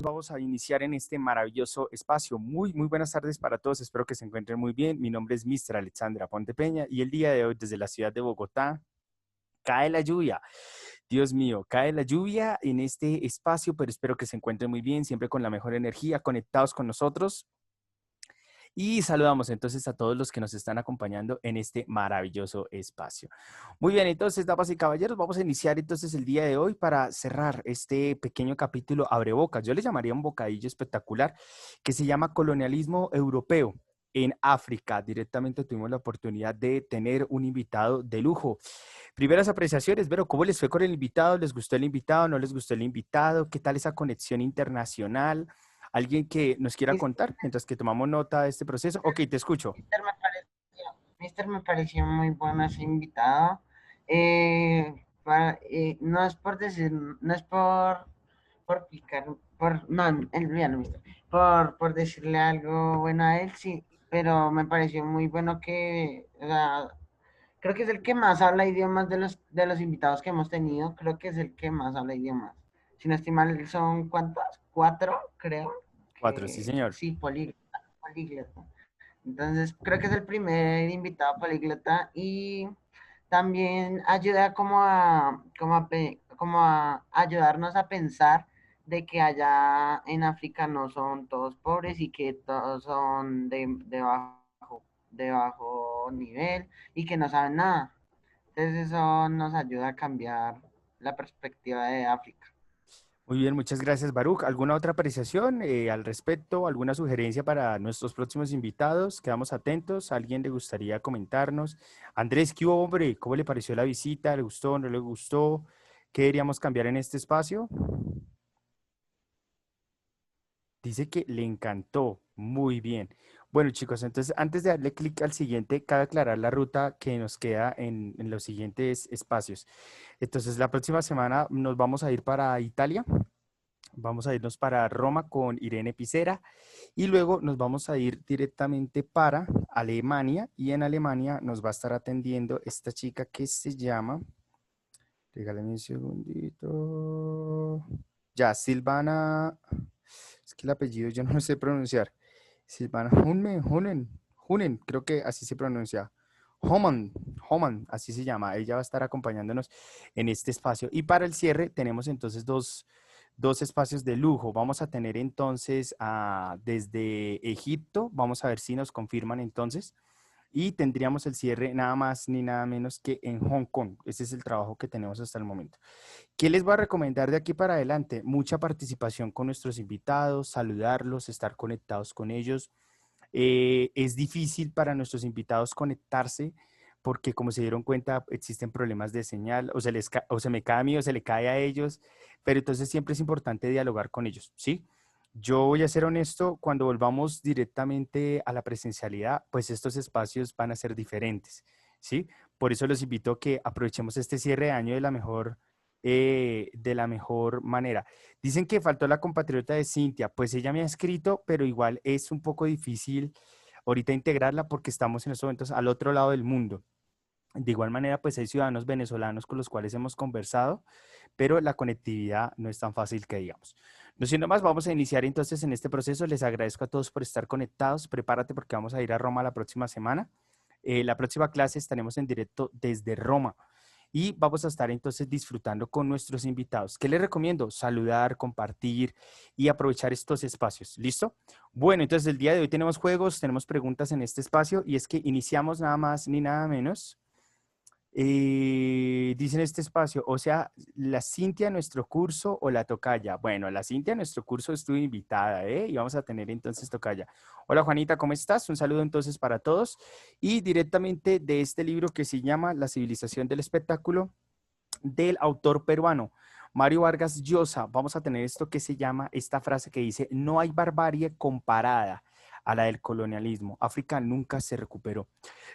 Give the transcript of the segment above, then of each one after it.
vamos a iniciar en este maravilloso espacio. Muy buenas tardes para todos. Espero que se encuentren muy bien. Mi nombre es Mr. Alexandra Pontepeña y el día de hoy desde la ciudad de Bogotá cae la lluvia. Dios mío, cae la lluvia en este espacio, pero espero que se encuentren muy bien, siempre con la mejor energía, conectados con nosotros. Y saludamos entonces a todos los que nos están acompañando en este maravilloso espacio. Muy bien, entonces, damas y caballeros, vamos a iniciar entonces el día de hoy para cerrar este pequeño capítulo abrebocas. Yo le llamaría un bocadillo espectacular que se llama Colonialismo Europeo en África. Directamente tuvimos la oportunidad de tener un invitado de lujo. Primeras apreciaciones, Vero, ¿cómo les fue con el invitado? ¿Les gustó el invitado? ¿No les gustó el invitado? ¿Qué tal esa conexión internacional? ¿Alguien que nos quiera Mister, contar mientras que tomamos nota de este proceso? Ok, te escucho. Me pareció muy bueno ese invitado. No es por decir, no es por picar, no, olvídalo, Mister, por decirle algo bueno a él, sí, pero me pareció muy bueno que, o sea, creo que es el que más habla idiomas de los invitados que hemos tenido, creo que es el que más habla idiomas. Si no estoy mal, son ¿cuántos? Cuatro, creo, Cuatro, sí, que señor. sí, políglota. Entonces, creo que es el primer invitado políglota y también ayuda como a ayudarnos a pensar de que allá en África no son todos pobres y que todos son de bajo nivel y que no saben nada. Entonces eso nos ayuda a cambiar la perspectiva de África. Muy bien, muchas gracias, Baruch. ¿Alguna otra apreciación al respecto? ¿Alguna sugerencia para nuestros próximos invitados? Quedamos atentos. ¿Alguien le gustaría comentarnos? Andrés, ¿qué hubo, hombre? ¿Cómo le pareció la visita? ¿Le gustó? ¿No le gustó? ¿Qué deberíamos cambiar en este espacio? Dice que le encantó. Muy bien. Bueno, chicos, entonces antes de darle clic al siguiente, cabe aclarar la ruta que nos queda en los siguientes espacios. Entonces, la próxima semana nos vamos a ir para Italia. Vamos a irnos para Roma con Irene Picera y luego nos vamos a ir directamente para Alemania y en Alemania nos va a estar atendiendo esta chica que se llama, regálame un segundito, ya, Silvana, es que el apellido yo no lo sé pronunciar, Silvana Hunen, creo que así se pronuncia. Homan, Homan, así se llama. Ella va a estar acompañándonos en este espacio. Y para el cierre tenemos entonces dos espacios de lujo. Vamos a tener entonces desde Egipto, vamos a ver si nos confirman entonces, y tendríamos el cierre nada más ni nada menos que en Hong Kong. Ese es el trabajo que tenemos hasta el momento. ¿Qué les voy a recomendar de aquí para adelante? Mucha participación con nuestros invitados, saludarlos, estar conectados con ellos. Es difícil para nuestros invitados conectarse porque como se dieron cuenta existen problemas de señal o se me cae a mí o se le cae a ellos, pero entonces siempre es importante dialogar con ellos, ¿sí? Yo voy a ser honesto, cuando volvamos directamente a la presencialidad, pues estos espacios van a ser diferentes, ¿sí? Por eso los invito a que aprovechemos este cierre de año de la mejor manera. Dicen que faltó la compatriota de Cintia, pues ella me ha escrito, pero igual es un poco difícil ahorita integrarla porque estamos en estos momentos al otro lado del mundo. De igual manera, pues hay ciudadanos venezolanos con los cuales hemos conversado, pero la conectividad no es tan fácil que digamos. No siendo más, vamos a iniciar entonces en este proceso. Les agradezco a todos por estar conectados. Prepárate porque vamos a ir a Roma la próxima semana. La próxima clase estaremos en directo desde Roma y vamos a estar entonces disfrutando con nuestros invitados. ¿Qué les recomiendo? Saludar, compartir y aprovechar estos espacios. ¿Listo? Bueno, entonces el día de hoy tenemos juegos, tenemos preguntas en este espacio y es que iniciamos nada más ni nada menos dice en este espacio, o sea, la Cintia nuestro curso o la tocaya. Bueno, la Cintia nuestro curso estuvo invitada, ¿eh? Y vamos a tener entonces tocaya. Hola Juanita, ¿cómo estás? Un saludo entonces para todos. Y directamente de este libro que se llama La civilización del espectáculo, del autor peruano Mario Vargas Llosa, vamos a tener esto que se llama, esta frase que dice, no hay barbarie comparada a la del colonialismo. África nunca se recuperó.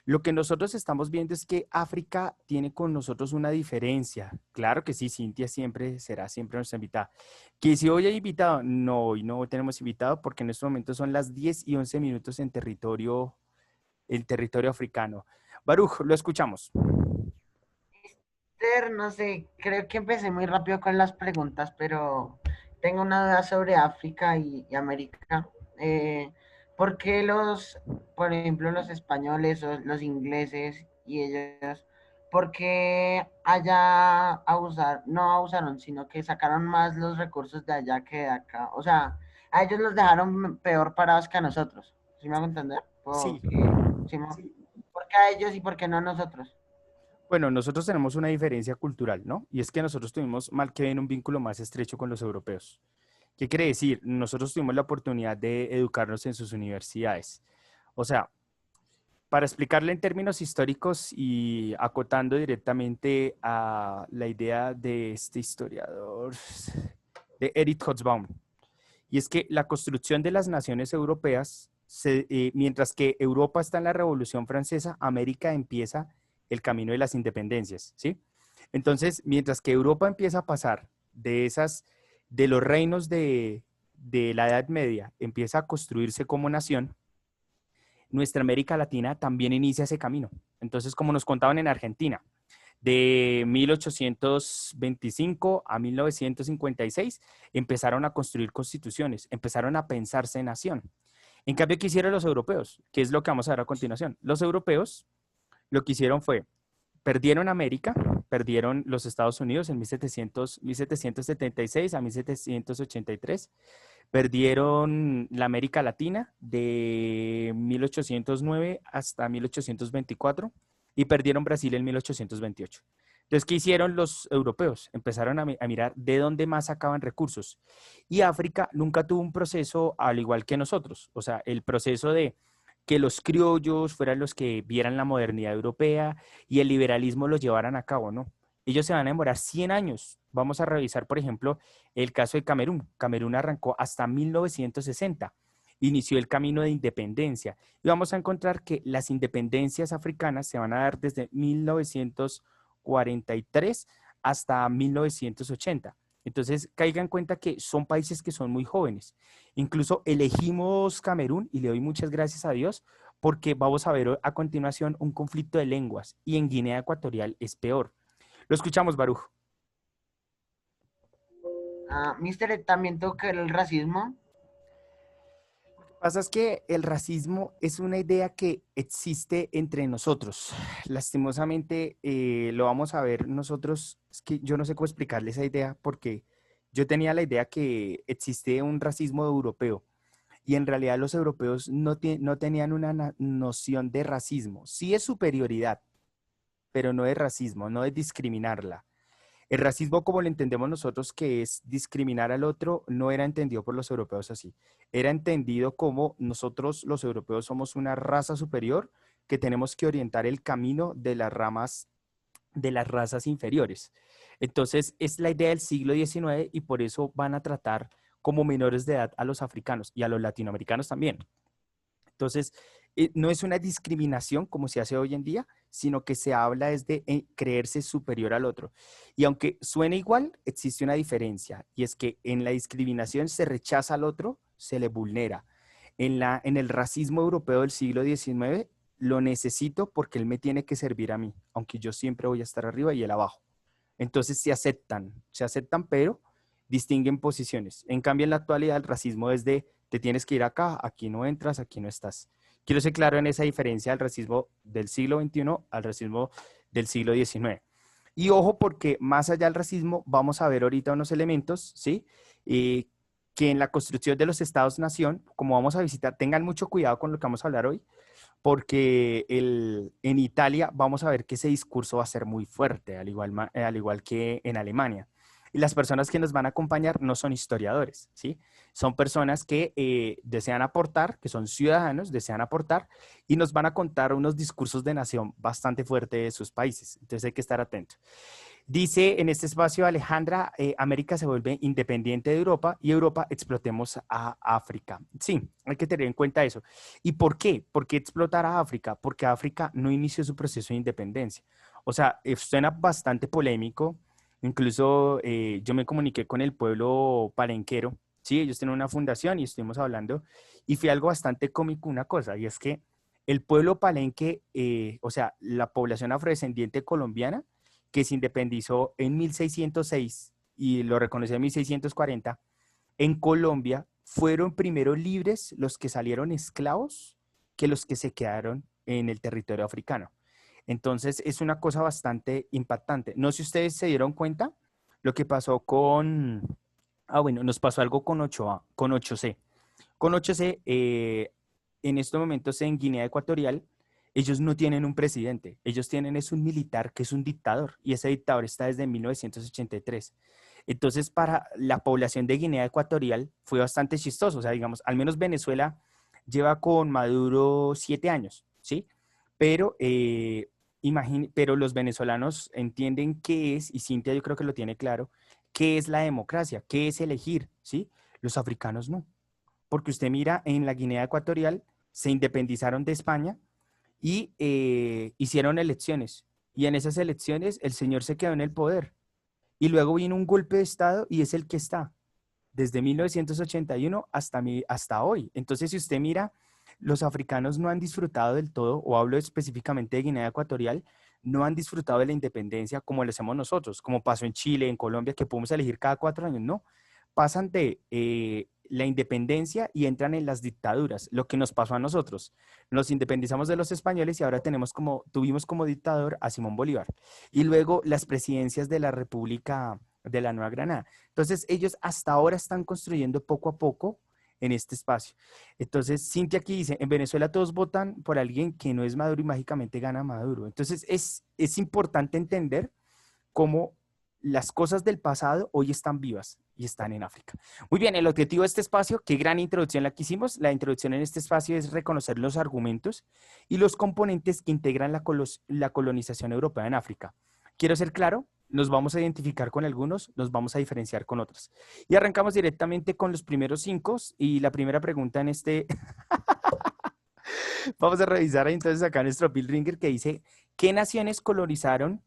Lo que nosotros estamos viendo es que África tiene con nosotros una diferencia. Claro que sí, Cintia siempre será siempre nuestra invitada. Que si hoy hay invitado, no, hoy no tenemos invitado porque en este momento son las 10:11 en territorio africano. Baruch, lo escuchamos. No sé, creo que empecé muy rápido con las preguntas, pero tengo una duda sobre África y América. Eh, ¿Por qué por ejemplo, los españoles o los ingleses y ellos, por qué allá no abusaron, sino que sacaron más los recursos de allá que de acá? O sea, a ellos los dejaron peor parados que a nosotros. ¿Sí me hago entender? Sí. ¿Por qué a ellos y por qué no a nosotros? Bueno, nosotros tenemos una diferencia cultural, ¿no? Y es que nosotros tuvimos mal que bien un vínculo más estrecho con los europeos. ¿Qué quiere decir? Nosotros tuvimos la oportunidad de educarnos en sus universidades. O sea, para explicarle en términos históricos y acotando directamente a la idea de este historiador, de Erich Hobsbawm, y es que la construcción de las naciones europeas, mientras que Europa está en la Revolución Francesa, América empieza el camino de las independencias, ¿sí? Entonces, mientras que Europa empieza a pasar de los reinos de la Edad Media, empieza a construirse como nación, nuestra América Latina también inicia ese camino. Entonces, como nos contaban en Argentina, de 1825 a 1956 empezaron a construir constituciones, empezaron a pensarse en nación. En cambio, ¿qué hicieron los europeos? ¿Qué es lo que vamos a ver a continuación? Los europeos lo que hicieron fue, perdieron América, perdieron los Estados Unidos en 1776 a 1783, perdieron la América Latina de 1809 hasta 1824 y perdieron Brasil en 1828. Entonces, ¿qué hicieron los europeos? Empezaron a mirar de dónde más sacaban recursos. Y África nunca tuvo un proceso al igual que nosotros. O sea, el proceso de que los criollos fueran los que vieran la modernidad europea y el liberalismo lo llevaran a cabo, ¿no? Ellos se van a demorar 100 años. Vamos a revisar, por ejemplo, el caso de Camerún. Camerún arrancó hasta 1960. Inició el camino de independencia. Y vamos a encontrar que las independencias africanas se van a dar desde 1943 hasta 1980. Entonces, caiga en cuenta que son países que son muy jóvenes. Incluso elegimos Camerún y le doy muchas gracias a Dios porque vamos a ver a continuación un conflicto de lenguas y en Guinea Ecuatorial es peor. Lo escuchamos, Baruch. Ah, Mister, también toca el racismo. Lo que pasa es que el racismo es una idea que existe entre nosotros. Lastimosamente, lo vamos a ver nosotros. Es que yo no sé cómo explicarle esa idea porque yo tenía la idea que existe un racismo europeo y en realidad los europeos no tenían una noción de racismo. Sí es superioridad, pero no es racismo, no es discriminarla. El racismo, como lo entendemos nosotros, que es discriminar al otro, no era entendido por los europeos así. Era entendido como nosotros, los europeos, somos una raza superior que tenemos que orientar el camino de las ramas de las razas inferiores. Entonces, es la idea del siglo XIX y por eso van a tratar como menores de edad a los africanos y a los latinoamericanos también. Entonces, no es una discriminación como se hace hoy en día, sino que se habla desde creerse superior al otro. Y aunque suene igual, existe una diferencia, y es que en la discriminación se rechaza al otro, se le vulnera. En el racismo europeo del siglo XIX, lo necesito porque él me tiene que servir a mí, aunque yo siempre voy a estar arriba y él abajo. Entonces se aceptan, pero distinguen posiciones. En cambio, en la actualidad, el racismo es de te tienes que ir acá, aquí no entras, aquí no estás. Quiero ser claro en esa diferencia del racismo del siglo XXI al racismo del siglo XIX. Y ojo, porque más allá del racismo, vamos a ver ahorita unos elementos, ¿sí? Eh, que en la construcción de los estados-nación, como vamos a visitar, tengan mucho cuidado con lo que vamos a hablar hoy, porque en Italia vamos a ver que ese discurso va a ser muy fuerte, al igual que en Alemania. Y las personas que nos van a acompañar no son historiadores, ¿sí? Son personas que desean aportar, que son ciudadanos, desean aportar y nos van a contar unos discursos de nación bastante fuertes de sus países. Entonces hay que estar atentos. Dice en este espacio Alejandra, América se vuelve independiente de Europa y Europa explotemos a África. Sí, hay que tener en cuenta eso. ¿Y por qué? ¿Por qué explotar a África? Porque África no inició su proceso de independencia. O sea, suena bastante polémico. Incluso yo me comuniqué con el pueblo palenquero. Sí, ellos tienen una fundación y estuvimos hablando y fue algo bastante cómico una cosa, y es que el pueblo palenque, o sea, la población afrodescendiente colombiana, que se independizó en 1606 y lo reconoció en 1640, en Colombia fueron primero libres los que salieron esclavos que los que se quedaron en el territorio africano. Entonces es una cosa bastante impactante. No sé si ustedes se dieron cuenta lo que pasó con, bueno, nos pasó algo con 8A, con 8C. Con 8C, en estos momentos en Guinea Ecuatorial, ellos no tienen un presidente, ellos tienen es un militar que es un dictador y ese dictador está desde 1983. Entonces, para la población de Guinea Ecuatorial fue bastante chistoso, o sea, digamos, al menos Venezuela lleva con Maduro 7 años, ¿sí? Pero, pero los venezolanos entienden qué es, y Cintia yo creo que lo tiene claro, qué es la democracia, qué es elegir, ¿sí? Los africanos no, porque usted mira, en la Guinea Ecuatorial se independizaron de España y hicieron elecciones. Y en esas elecciones el señor se quedó en el poder. Y luego vino un golpe de Estado y es el que está desde 1981 hasta hoy. Entonces, si usted mira, los africanos no han disfrutado del todo, o hablo específicamente de Guinea Ecuatorial, no han disfrutado de la independencia como lo hacemos nosotros, como pasó en Chile, en Colombia, que podemos elegir cada 4 años. No, pasan de la independencia y entran en las dictaduras, lo que nos pasó a nosotros. Nos independizamos de los españoles y ahora tuvimos como dictador a Simón Bolívar. Y luego las presidencias de la República de la Nueva Granada. Entonces, ellos hasta ahora están construyendo poco a poco en este espacio. Entonces, Cintia aquí dice, en Venezuela todos votan por alguien que no es Maduro y mágicamente gana Maduro. Entonces, es importante entender cómo las cosas del pasado hoy están vivas y están en África. Muy bien, el objetivo de este espacio, qué gran introducción la que hicimos. La introducción en este espacio es reconocer los argumentos y los componentes que integran la colonización europea en África. Quiero ser claro, nos vamos a identificar con algunos, nos vamos a diferenciar con otros. Y arrancamos directamente con los primeros 5 y la primera pregunta en este, vamos a revisar entonces acá nuestro Bill Ringer que dice, ¿qué naciones colonizaron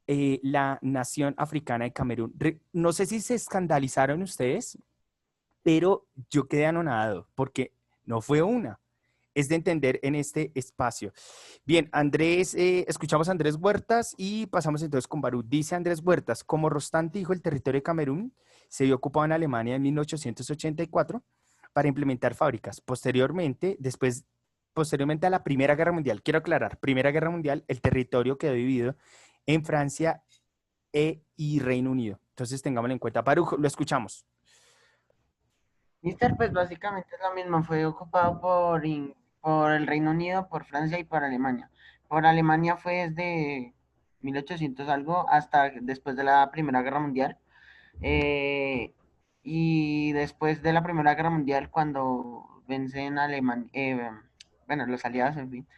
la nación africana de Camerún? No sé si se escandalizaron ustedes, pero yo quedé anonadado porque no fue una. Es de entender en este espacio. Bien, Andrés, escuchamos a Andrés Huertas y pasamos entonces con Barú. Dice Andrés Huertas, como Rostante dijo, el territorio de Camerún se vio ocupado en Alemania en 1884 para implementar fábricas. Posteriormente a la Primera Guerra Mundial, quiero aclarar, Primera Guerra Mundial, el territorio quedó dividido en Francia y Reino Unido. Entonces, tengámoslo en cuenta. Baruch, lo escuchamos. Mister, pues básicamente es lo mismo, fue ocupado por el Reino Unido, por Francia y por Alemania. Por Alemania fue desde 1800 algo hasta después de la Primera Guerra Mundial. Eh, y después de la Primera Guerra Mundial, cuando vencen Alemania, bueno, los aliados, en fin,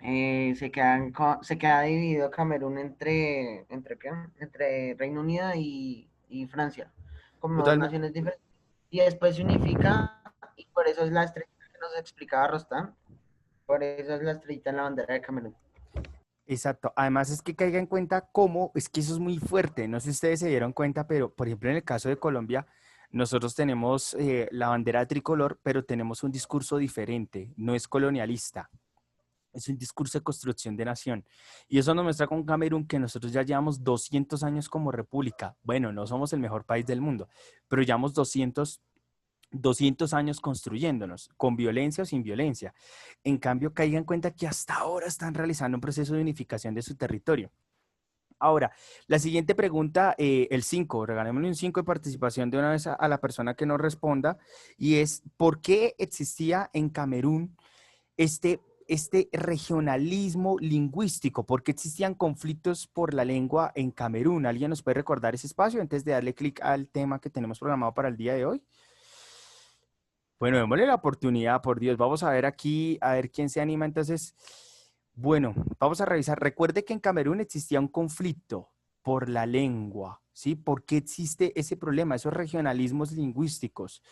eh, se queda dividido Camerún ¿qué? Entre Reino Unido y Francia, como dos Totalmente. naciones diferentes. Y después se unifica, y por eso es la estrella que nos explicaba Rostán, por eso es la estrellita en la bandera de Camerún. Exacto. Además es que caiga en cuenta cómo, es que eso es muy fuerte. No sé si ustedes se dieron cuenta, pero por ejemplo en el caso de Colombia, nosotros tenemos la bandera tricolor, pero tenemos un discurso diferente. No es colonialista, es un discurso de construcción de nación. Y eso nos muestra con Camerún que nosotros ya llevamos 200 años como república. Bueno, no somos el mejor país del mundo, pero llevamos 200 años construyéndonos, con violencia o sin violencia. En cambio, caiga en cuenta que hasta ahora están realizando un proceso de unificación de su territorio. Ahora, la siguiente pregunta, el 5, regalémosle un 5 de participación de una vez a la persona que nos responda, y es, ¿por qué existía en Camerún este regionalismo lingüístico? ¿Por qué existían conflictos por la lengua en Camerún? ¿Alguien nos puede recordar ese espacio antes de darle clic al tema que tenemos programado para el día de hoy? Bueno, démosle la oportunidad, por Dios. Vamos a ver aquí, a ver quién se anima. Entonces, bueno, vamos a revisar. Recuerde que en Camerún existía un conflicto por la lengua, ¿sí? ¿Por qué existe ese problema, esos regionalismos lingüísticos?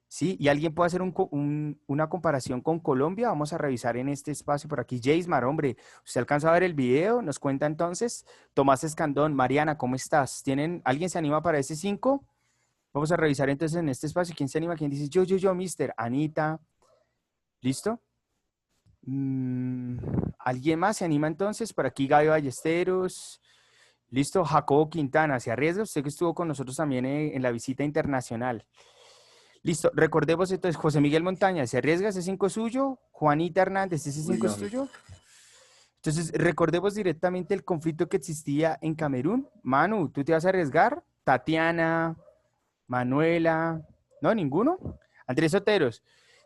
¿Sí? Y alguien puede hacer una comparación con Colombia. Vamos a revisar en este espacio por aquí. Jaismar, hombre, ¿usted alcanza a ver el video? Nos cuenta entonces. Tomás Escandón, Mariana, ¿cómo estás? ¿Alguien se anima para ese 5? Vamos a revisar entonces en este espacio. ¿Quién se anima? ¿Quién dice yo, mister? Anita. ¿Listo? Mm, ¿Alguien más se anima entonces? Por aquí Gaby Ballesteros. Listo, Jacobo Quintana, ¿se arriesga? Usted que estuvo con nosotros también en la visita internacional. Listo, recordemos entonces, José Miguel Montaña, ¿se arriesga? ¿Ese 5 es suyo? Juanita Hernández, ¿ese 5 es William. tuyo? Entonces, recordemos directamente el conflicto que existía en Camerún. Manu, ¿tú te vas a arriesgar? Tatiana, Manuela, ¿no? ¿Ninguno? Andrés Oteros.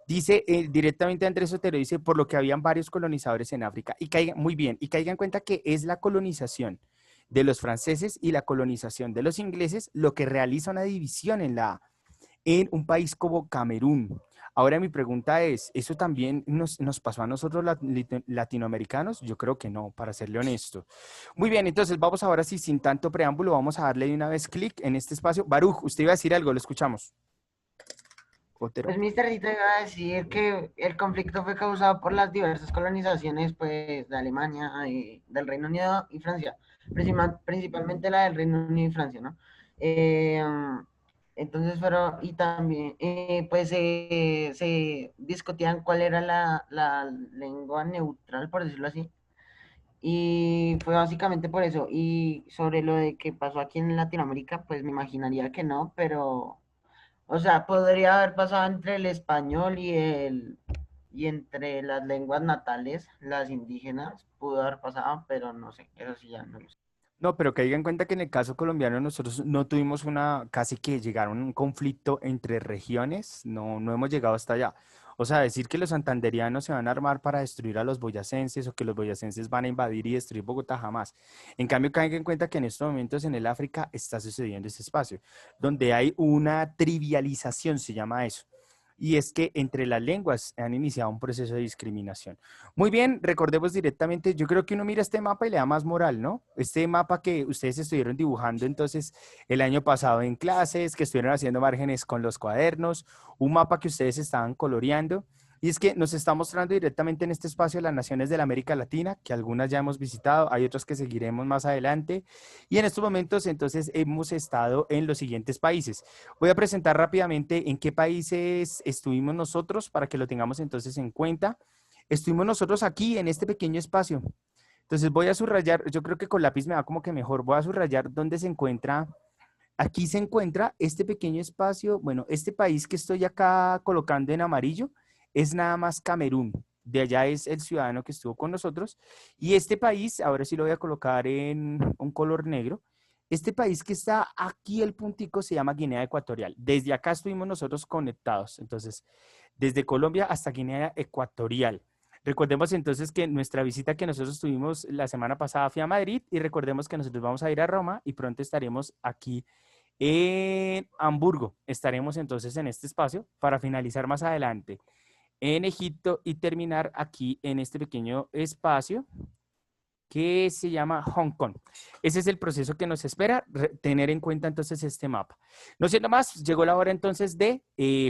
Dice directamente Andrés Otero, dice, por lo que habían varios colonizadores en África. Y caiga, muy bien, y caiga en cuenta que es la colonización de los franceses y la colonización de los ingleses lo que realiza una división en un país como Camerún. Ahora mi pregunta es, ¿eso también nos pasó a nosotros latinoamericanos? Yo creo que no, para serle honesto. Muy bien, entonces vamos ahora sí, sin tanto preámbulo, vamos a darle de una vez clic en este espacio. Baruch, usted iba a decir algo, lo escuchamos. Otero. Pues Mister, sí te iba a decir que el conflicto fue causado por las diversas colonizaciones, pues, de Alemania, del Reino Unido y Francia, principalmente la del Reino Unido y Francia, ¿no? Eh, entonces fueron, y también, pues, se discutían cuál era la lengua neutral, por decirlo así, y fue básicamente por eso. Y sobre lo de que pasó aquí en Latinoamérica, pues me imaginaría que no, pero... O sea, podría haber pasado entre el español y entre las lenguas natales, las indígenas, pudo haber pasado, pero no sé, eso sí ya no lo sé. No, pero que en cuenta que en el caso colombiano nosotros no tuvimos casi que llegar a un conflicto entre regiones, no hemos llegado hasta allá. O sea, decir que los santanderianos se van a armar para destruir a los boyacenses o que los boyacenses van a invadir y destruir Bogotá, jamás. En cambio, caigan en cuenta que en estos momentos en el África está sucediendo este espacio, donde hay una trivialización, se llama eso. Y es que entre las lenguas han iniciado un proceso de discriminación. Muy bien, recordemos directamente, yo creo que uno mira este mapa y le da más moral, ¿no? Este mapa que ustedes estuvieron dibujando entonces el año pasado en clases, que estuvieron haciendo márgenes con los cuadernos, un mapa que ustedes estaban coloreando. Y es que nos está mostrando directamente en este espacio las naciones de la América Latina, que algunas ya hemos visitado, hay otras que seguiremos más adelante. Y en estos momentos entonces hemos estado en los siguientes países. Voy a presentar rápidamente en qué países estuvimos nosotros para que lo tengamos entonces en cuenta. Estuvimos nosotros aquí en este pequeño espacio. Entonces voy a subrayar, yo creo que con lápiz me va como que mejor, voy a subrayar dónde se encuentra, aquí se encuentra este pequeño espacio, bueno, este país que estoy acá colocando en amarillo es nada más Camerún, de allá es el ciudadano que estuvo con nosotros, y este país, ahora sí lo voy a colocar en un color negro, este país que está aquí, el puntico, se llama Guinea Ecuatorial. Desde acá estuvimos nosotros conectados, entonces, desde Colombia hasta Guinea Ecuatorial. Recordemos entonces que nuestra visita que nosotros tuvimos la semana pasada fue a Madrid y recordemos que nosotros vamos a ir a Roma y pronto estaremos aquí en Hamburgo. Estaremos entonces en este espacio para finalizar más adelante en Egipto y terminar aquí en este pequeño espacio que se llama Hong Kong. Ese es el proceso que nos espera, tener en cuenta entonces este mapa. No siendo más, llegó la hora entonces de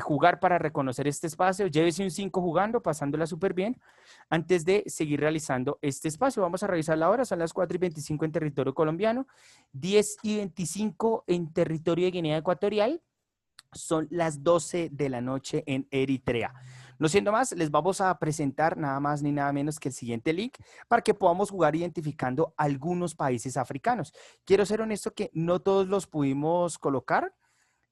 jugar para reconocer este espacio. Llévese un 5 jugando, pasándola súper bien, antes de seguir realizando este espacio. Vamos a revisar la hora, son las 4:25 en territorio colombiano, 10:25 en territorio de Guinea Ecuatorial, son las 12 de la noche en Eritrea. No siendo más, les vamos a presentar nada más ni nada menos que el siguiente link para que podamos jugar identificando algunos países africanos. Quiero ser honesto que no todos los pudimos colocar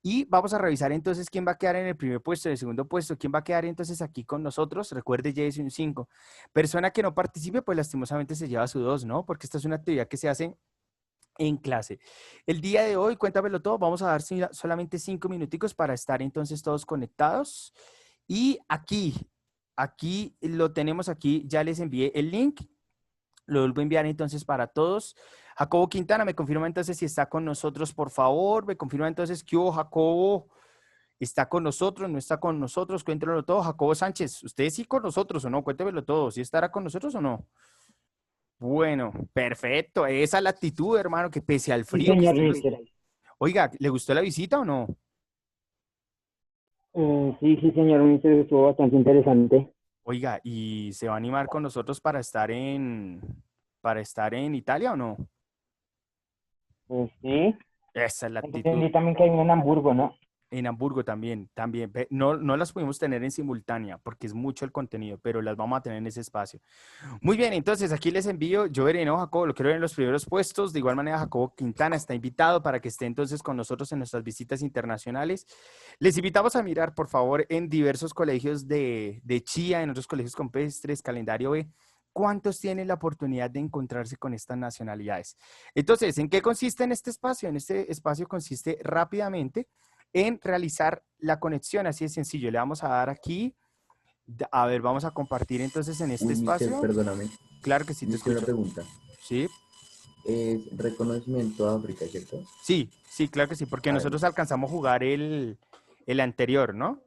y vamos a revisar entonces quién va a quedar en el primer puesto, en el segundo puesto, quién va a quedar entonces aquí con nosotros. Recuerde, ya hice un 5. Persona que no participe, pues lastimosamente se lleva su 2, ¿no? Porque esta es una actividad que se hace en clase. El día de hoy, cuéntamelo todo, vamos a dar solamente 5 minuticos para estar entonces todos conectados. Y aquí lo tenemos aquí, ya les envié el link, lo vuelvo a enviar entonces para todos. Jacobo Quintana, me confirma entonces si está con nosotros, por favor, me confirma entonces que Jacobo está con nosotros, no está con nosotros, cuéntemelo todo. Jacobo Sánchez, ¿usted sí con nosotros o no? Cuéntemelo todo, ¿sí estará con nosotros o no? Bueno, perfecto. Esa es la actitud, hermano, que pese al Sí, frío que señor estén Mister. Oiga, ¿le gustó la visita o no? Sí, señor Mister, estuvo bastante interesante. Oiga, ¿y se va a animar con nosotros para estar en Italia o no? Pues sí, Esa es la actitud. entendí también que hay uno en Hamburgo, ¿no? En Hamburgo también, también. No, no las pudimos tener en simultánea porque es mucho el contenido, pero las vamos a tener en ese espacio. Muy bien, entonces aquí les envío, yo veré, ¿no, Jacobo? Lo quiero ver en los primeros puestos. De igual manera, Jacobo Quintana está invitado para que esté entonces con nosotros en nuestras visitas internacionales. Les invitamos a mirar, por favor, en diversos colegios de Chía, en otros colegios campestres, calendario B, cuántos tienen la oportunidad de encontrarse con estas nacionalidades. Entonces, ¿en qué consiste en este espacio? En este espacio consiste rápidamente en realizar la conexión, así de sencillo. Le vamos a dar aquí, a ver, vamos a compartir entonces en este Uy, mister, espacio. perdóname. Claro que sí, te Mister, una escucho. pregunta. Sí, Es reconocimiento a África, ¿cierto? sí, sí, claro que sí, porque Hágale. nosotros alcanzamos a jugar el anterior, ¿no?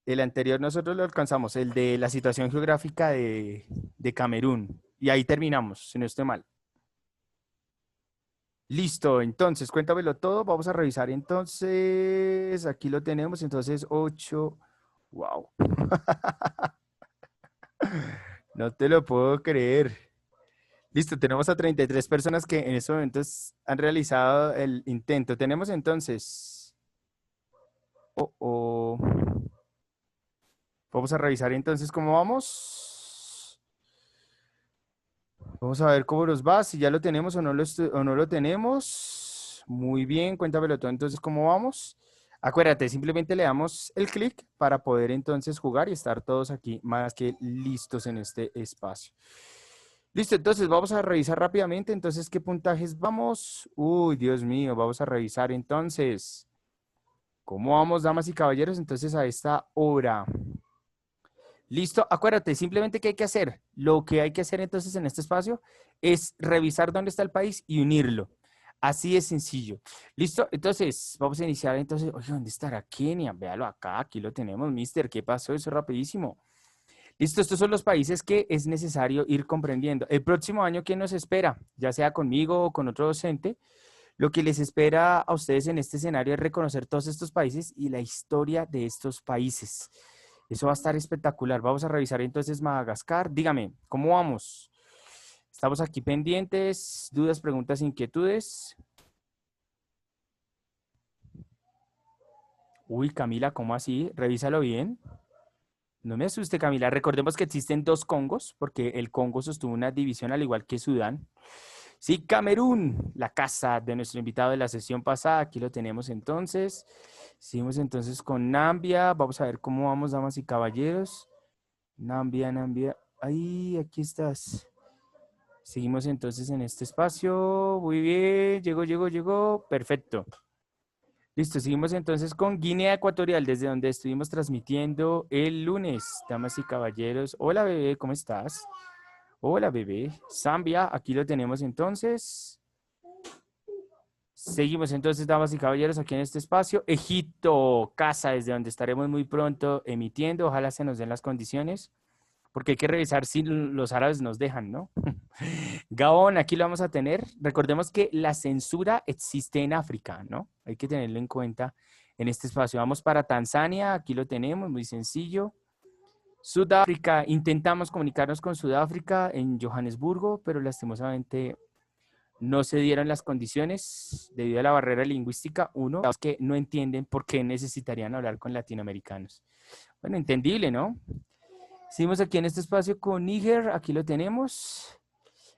El anterior nosotros lo alcanzamos, el de la situación geográfica de Camerún. Y ahí terminamos, si no estoy mal. Listo, entonces, cuéntamelo todo. Vamos a revisar entonces. Aquí lo tenemos, entonces 8. Wow. No te lo puedo creer. Listo, tenemos a 33 personas que en estos momentos han realizado el intento. Tenemos entonces... Oh, oh. Vamos a revisar entonces cómo vamos. Vamos a ver cómo nos va, si ya lo tenemos o no lo tenemos. Muy bien, cuéntamelo todo entonces cómo vamos. Acuérdate, simplemente le damos el clic para poder entonces jugar y estar todos aquí más que listos en este espacio. Listo, entonces vamos a revisar rápidamente. Entonces, ¿qué puntajes vamos? Uy, Dios mío, vamos a revisar entonces. ¿Cómo vamos, damas y caballeros? Entonces, a esta hora. Listo, acuérdate, simplemente ¿qué hay que hacer? Lo que hay que hacer entonces en este espacio es revisar dónde está el país y unirlo. Así de sencillo. Listo, entonces vamos a iniciar entonces. Oye, ¿dónde estará Kenia? Véalo acá, aquí lo tenemos, mister. ¿Qué pasó? Eso es rapidísimo. Listo, estos son los países que es necesario ir comprendiendo. El próximo año, ¿qué nos espera? Ya sea conmigo o con otro docente, lo que les espera a ustedes en este escenario es reconocer todos estos países y la historia de estos países. Eso va a estar espectacular. Vamos a revisar entonces Madagascar. Dígame, ¿cómo vamos? Estamos aquí pendientes. ¿Dudas, preguntas, inquietudes? Uy, Camila, ¿cómo así? Revísalo bien. No me asuste, Camila. Recordemos que existen dos Congos, porque el Congo sostuvo una división al igual que Sudán. Sí, Camerún, la casa de nuestro invitado de la sesión pasada. Aquí lo tenemos entonces. Seguimos entonces con Nambia. Vamos a ver cómo vamos, damas y caballeros. Nambia, Nambia. Ahí, aquí estás. Seguimos entonces en este espacio. Muy bien. Llegó. Perfecto. Listo, seguimos entonces con Guinea Ecuatorial, desde donde estuvimos transmitiendo el lunes. Damas y caballeros. Hola, bebé, ¿cómo estás? Hola, bebé. Zambia, aquí lo tenemos entonces. Seguimos entonces, damas y caballeros, aquí en este espacio. Egipto, casa, desde donde estaremos muy pronto emitiendo. Ojalá se nos den las condiciones, porque hay que revisar si los árabes nos dejan, ¿no? Gabón, aquí lo vamos a tener. Recordemos que la censura existe en África, ¿no? Hay que tenerlo en cuenta en este espacio. Vamos para Tanzania, aquí lo tenemos, muy sencillo. Sudáfrica, intentamos comunicarnos con Sudáfrica en Johannesburgo, pero lastimosamente no se dieron las condiciones debido a la barrera lingüística. Uno, es que no entienden por qué necesitarían hablar con latinoamericanos. Bueno, entendible, ¿no? Seguimos aquí en este espacio con Níger, aquí lo tenemos.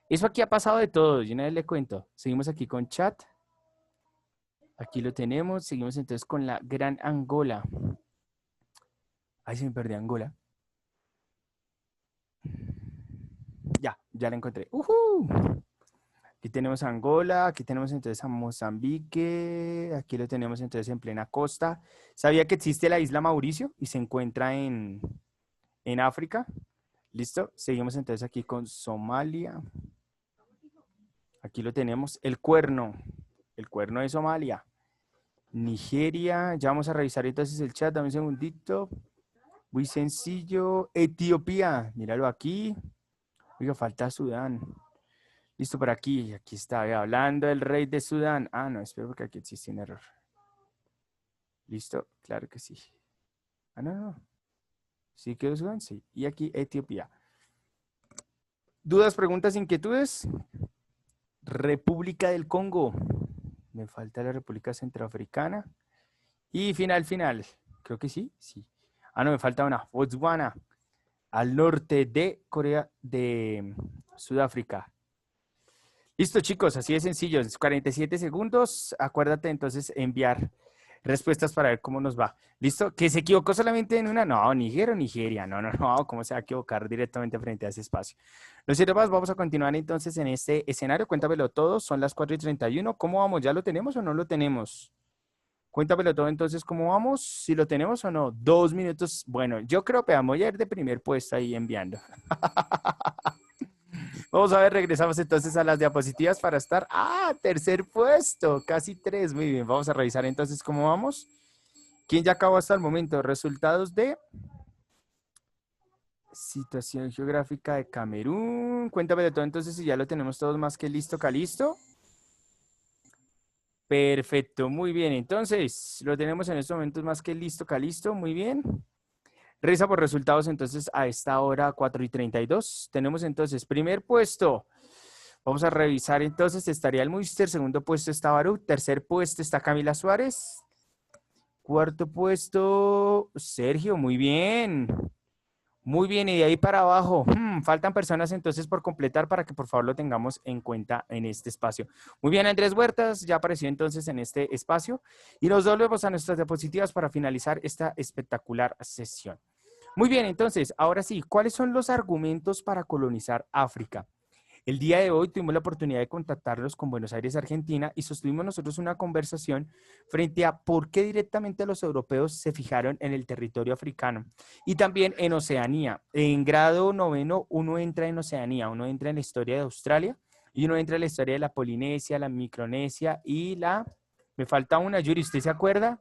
Eso aquí ha pasado de todo, yo una vez le cuento. Seguimos aquí con chat. Aquí lo tenemos. Seguimos entonces con la Gran Angola. Ay, se me perdió Angola. Ya la encontré. Aquí tenemos a Angola, aquí tenemos entonces a Mozambique, aquí lo tenemos entonces en plena costa. ¿Sabía que existe la isla Mauricio y se encuentra en África? ¿Listo? Seguimos entonces aquí con Somalia. Aquí lo tenemos, el cuerno de Somalia. Nigeria, ya vamos a revisar entonces el chat, dame un segundito. Muy sencillo. Etiopía, míralo aquí. Oiga, falta Sudán. Listo, por aquí, aquí está, hablando del rey de Sudán. Ah, no, espero porque aquí existe un error. Listo, claro que sí. Ah, no. ¿Sí quedó Sudán? Sí. Y aquí Etiopía. ¿Dudas, preguntas, inquietudes? República del Congo. Me falta la República Centroafricana. Y final. Creo que sí, sí. Ah, no, me falta una. Botswana, al norte de Corea, de Sudáfrica. Listo, chicos, así de sencillo. 47 segundos. Acuérdate entonces enviar respuestas para ver cómo nos va. ¿Listo? ¿Que se equivocó solamente en una? No, Níger o Nigeria. No. ¿Cómo se va a equivocar directamente frente a ese espacio? Los siervas, vamos a continuar entonces en este escenario. Cuéntamelo todo. Son las 4:31. ¿Cómo vamos? ¿Ya lo tenemos o no lo tenemos? Cuéntamelo todo entonces, ¿cómo vamos? Si lo tenemos o no. 2 minutos. Bueno, yo creo que vamos a ir de primer puesto ahí enviando. Vamos a ver, regresamos entonces a las diapositivas para estar. Tercer puesto, casi 3. Muy bien, vamos a revisar entonces cómo vamos. ¿Quién ya acabó hasta el momento? Resultados de situación geográfica de Camerún. Cuéntame de todo entonces si ya lo tenemos todos más que listo, Calisto. Perfecto, muy bien. Entonces, lo tenemos en estos momentos más que listo, Calisto. Muy bien. Revisa por resultados entonces a esta hora 4:32. Tenemos entonces primer puesto. Vamos a revisar entonces. Estaría el Muister. Segundo puesto está Baruch. Tercer puesto está Camila Suárez. Cuarto puesto, Sergio. Muy bien. Muy bien. Y de ahí para abajo. Faltan personas entonces por completar para que por favor lo tengamos en cuenta en este espacio. Muy bien, Andrés Huertas. Ya apareció entonces en este espacio. Y nos volvemos a nuestras diapositivas para finalizar esta espectacular sesión. Muy bien, entonces, ahora sí, ¿cuáles son los argumentos para colonizar África? El día de hoy tuvimos la oportunidad de contactarlos con Buenos Aires, Argentina, y sostuvimos nosotros una conversación frente a por qué directamente los europeos se fijaron en el territorio africano y también en Oceanía. En grado noveno uno entra en Oceanía, uno entra en la historia de Australia y uno entra en la historia de la Polinesia, la Micronesia y me falta una, Yuri, ¿usted se acuerda?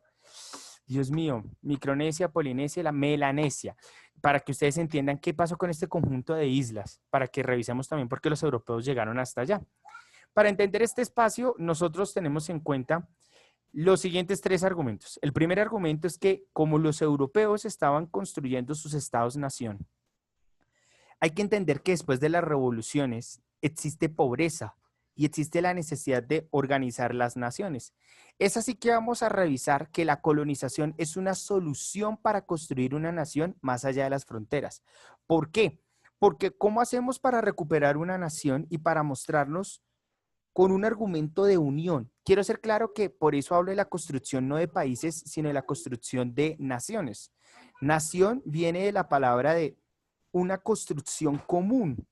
Dios mío, Micronesia, Polinesia, la Melanesia, para que ustedes entiendan qué pasó con este conjunto de islas, para que revisemos también por qué los europeos llegaron hasta allá. Para entender este espacio, nosotros tenemos en cuenta los siguientes 3 argumentos. El primer argumento es que como los europeos estaban construyendo sus estados-nación, hay que entender que después de las revoluciones existe pobreza y existe la necesidad de organizar las naciones. Es así que vamos a revisar que la colonización es una solución para construir una nación más allá de las fronteras. ¿Por qué? Porque ¿cómo hacemos para recuperar una nación y para mostrarnos con un argumento de unión? Quiero ser claro que por eso hablo de la construcción no de países, sino de la construcción de naciones. Nación viene de la palabra de una construcción común,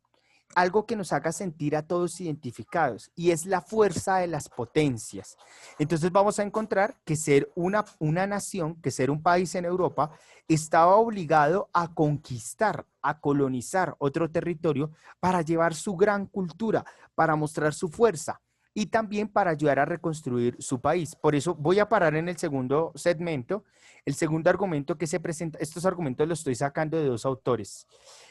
algo que nos haga sentir a todos identificados, y es la fuerza de las potencias. Entonces vamos a encontrar que ser una nación, que ser un país en Europa, estaba obligado a conquistar, a colonizar otro territorio para llevar su gran cultura, para mostrar su fuerza y también para ayudar a reconstruir su país. Por eso voy a parar en el segundo segmento. El segundo argumento que se presenta, estos argumentos los estoy sacando de 2 autores.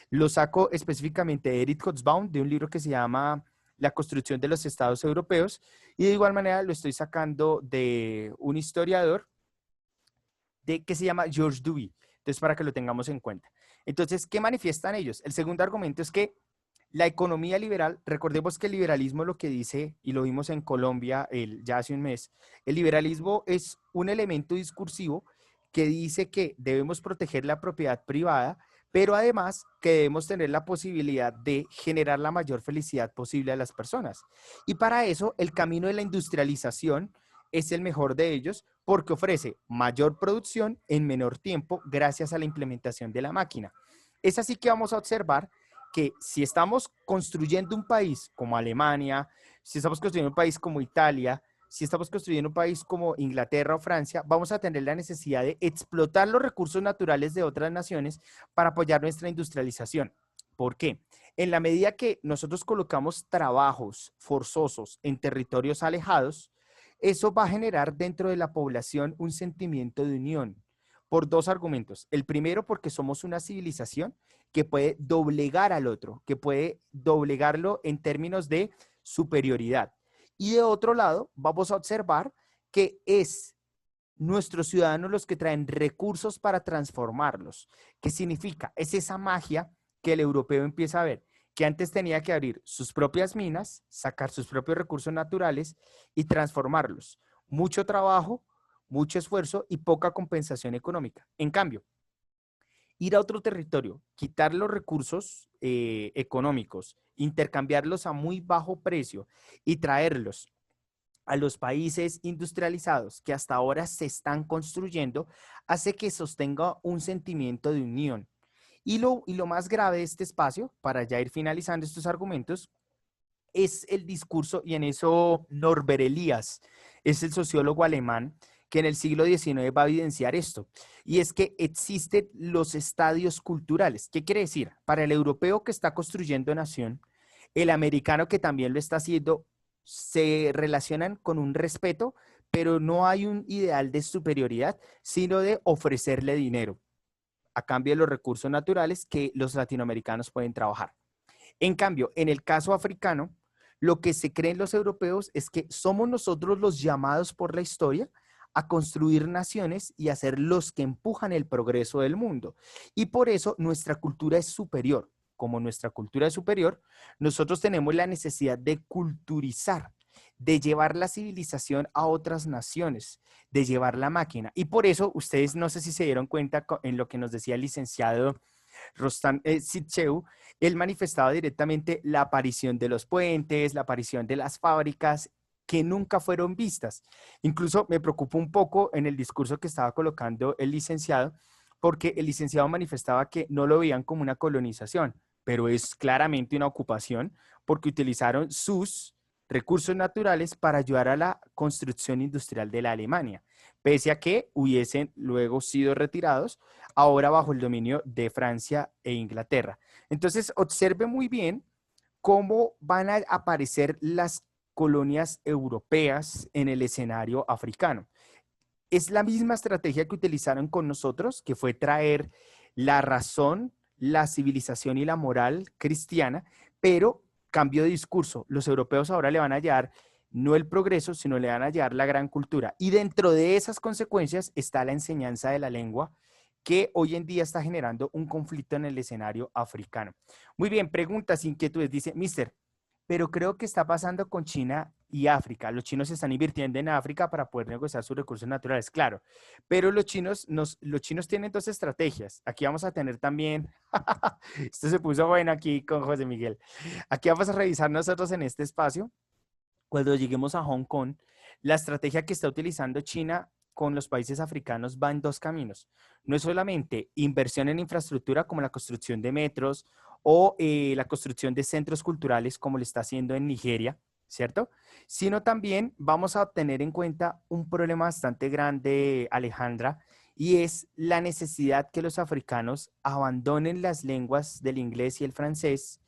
Lo saco específicamente de Eric Hobsbawm, de un libro que se llama La construcción de los estados europeos, y de igual manera lo estoy sacando de un historiador que se llama George Dewey. Entonces, para que lo tengamos en cuenta. Entonces, ¿qué manifiestan ellos? El segundo argumento es que la economía liberal, recordemos que el liberalismo lo que dice, y lo vimos en Colombia ya hace un mes, el liberalismo es un elemento discursivo que dice que debemos proteger la propiedad privada, pero además que debemos tener la posibilidad de generar la mayor felicidad posible a las personas. Y para eso el camino de la industrialización es el mejor de ellos porque ofrece mayor producción en menor tiempo gracias a la implementación de la máquina. Es así que vamos a observar que si estamos construyendo un país como Alemania, si estamos construyendo un país como Italia, si estamos construyendo un país como Inglaterra o Francia, vamos a tener la necesidad de explotar los recursos naturales de otras naciones para apoyar nuestra industrialización. ¿Por qué? En la medida que nosotros colocamos trabajos forzosos en territorios alejados, eso va a generar dentro de la población un sentimiento de unión por 2 argumentos. El primero, porque somos una civilización que puede doblegar al otro, que puede doblegarlo en términos de superioridad. Y de otro lado, vamos a observar que es nuestros ciudadanos los que traen recursos para transformarlos. ¿Qué significa? Es esa magia que el europeo empieza a ver, que antes tenía que abrir sus propias minas, sacar sus propios recursos naturales y transformarlos. Mucho trabajo, mucho esfuerzo y poca compensación económica. En cambio, ir a otro territorio, quitar los recursos económicos, intercambiarlos a muy bajo precio y traerlos a los países industrializados que hasta ahora se están construyendo, hace que sostenga un sentimiento de unión. Y lo más grave de este espacio, para ya ir finalizando estos argumentos, es el discurso, y en eso Norbert Elias es el sociólogo alemán que en el siglo XIX va a evidenciar esto, y es que existen los estadios culturales. ¿Qué quiere decir? Para el europeo que está construyendo nación, el americano que también lo está haciendo, se relacionan con un respeto, pero no hay un ideal de superioridad, sino de ofrecerle dinero a cambio de los recursos naturales que los latinoamericanos pueden trabajar. En cambio, en el caso africano, lo que se creen los europeos es que somos nosotros los llamados por la historia a construir naciones y a ser los que empujan el progreso del mundo. Y por eso nuestra cultura es superior. Como nuestra cultura es superior, nosotros tenemos la necesidad de culturizar, de llevar la civilización a otras naciones, de llevar la máquina. Y por eso, ustedes no sé si se dieron cuenta en lo que nos decía el licenciado Rostam Sitcheu, él manifestaba directamente la aparición de los puentes, la aparición de las fábricas que nunca fueron vistas. Incluso me preocupó un poco en el discurso que estaba colocando el licenciado, porque el licenciado manifestaba que no lo veían como una colonización, pero es claramente una ocupación porque utilizaron sus recursos naturales para ayudar a la construcción industrial de la Alemania, pese a que hubiesen luego sido retirados ahora bajo el dominio de Francia e Inglaterra. Entonces, observe muy bien cómo van a aparecer las colonias europeas en el escenario africano. Es la misma estrategia que utilizaron con nosotros, que fue traer la razón, la civilización y la moral cristiana, pero cambio de discurso. Los europeos ahora le van a hallar no el progreso, sino le van a hallar la gran cultura. Y dentro de esas consecuencias está la enseñanza de la lengua, que hoy en día está generando un conflicto en el escenario africano. Muy bien, preguntas, inquietudes. Dice, Mister, pero creo que está pasando con China y África. Los chinos se están invirtiendo en África para poder negociar sus recursos naturales, claro. Pero los chinos tienen dos estrategias. Aquí vamos a tener también, esto se puso bueno aquí con José Miguel. Aquí vamos a revisar nosotros en este espacio, cuando lleguemos a Hong Kong, la estrategia que está utilizando China con los países africanos va en dos caminos. No es solamente inversión en infraestructura como la construcción de metros o la construcción de centros culturales como lo está haciendo en Nigeria, ¿cierto? Sino también vamos a tener en cuenta un problema bastante grande, Alejandra, y es la necesidad que los africanos abandonen las lenguas del inglés y el francés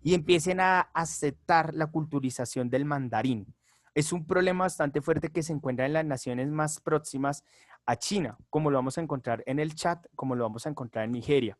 y empiecen a aceptar la culturización del mandarín. Es un problema bastante fuerte que se encuentra en las naciones más próximas a China, como lo vamos a encontrar en el Chad, como lo vamos a encontrar en Nigeria.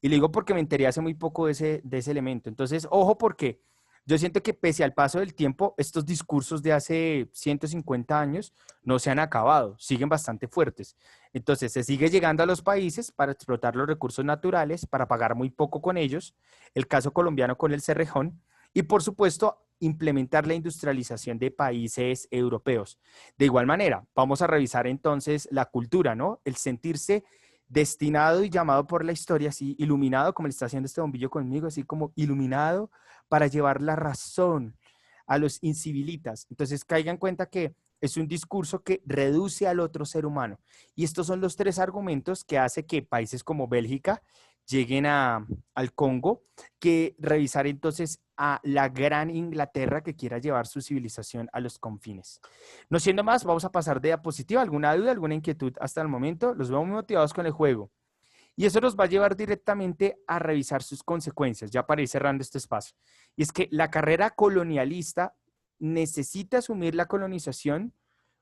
Y le digo porque me enteré hace muy poco de ese elemento. Entonces, ojo, porque yo siento que pese al paso del tiempo, estos discursos de hace 150 años no se han acabado, siguen bastante fuertes. Entonces, se sigue llegando a los países para explotar los recursos naturales, para pagar muy poco con ellos, el caso colombiano con el Cerrejón, y por supuesto, implementar la industrialización de países europeos. De igual manera, vamos a revisar entonces la cultura, ¿no? El sentirse destinado y llamado por la historia, así iluminado, como le está haciendo este bombillo conmigo, así como iluminado para llevar la razón a los incivilitas. Entonces, caigan en cuenta que es un discurso que reduce al otro ser humano. Y estos son los tres argumentos que hace que países como Bélgica lleguen al Congo, que revisar entonces a la gran Inglaterra que quiera llevar su civilización a los confines. No siendo más, vamos a pasar de diapositiva. ¿Alguna duda, alguna inquietud hasta el momento? Los veo muy motivados con el juego. Y eso nos va a llevar directamente a revisar sus consecuencias, ya para ir cerrando este espacio. Y es que la carrera colonialista necesita asumir la colonización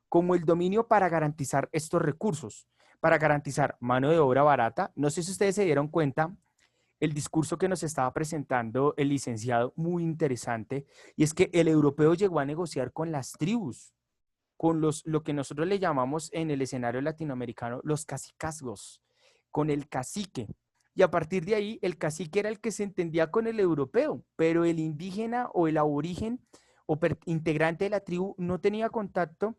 como el dominio para garantizar estos recursos, para garantizar mano de obra barata. No sé si ustedes se dieron cuenta, el discurso que nos estaba presentando el licenciado, muy interesante, y es que el europeo llegó a negociar con las tribus, con lo que nosotros le llamamos en el escenario latinoamericano los cacicazgos, con el cacique. Y a partir de ahí, el cacique era el que se entendía con el europeo, pero el indígena o el aborigen o integrante de la tribu no tenía contacto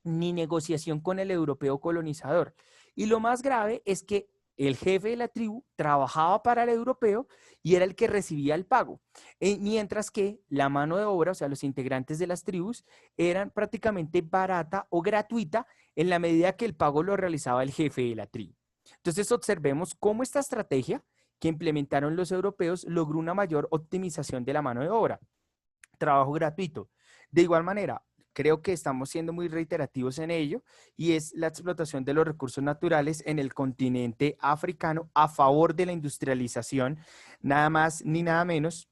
ni negociación con el europeo colonizador. Y lo más grave es que el jefe de la tribu trabajaba para el europeo y era el que recibía el pago, mientras que la mano de obra, o sea, los integrantes de las tribus, eran prácticamente barata o gratuita en la medida que el pago lo realizaba el jefe de la tribu. Entonces observemos cómo esta estrategia que implementaron los europeos logró una mayor optimización de la mano de obra. Trabajo gratuito. De igual manera, creo que estamos siendo muy reiterativos en ello y es la explotación de los recursos naturales en el continente africano a favor de la industrialización, nada más ni nada menos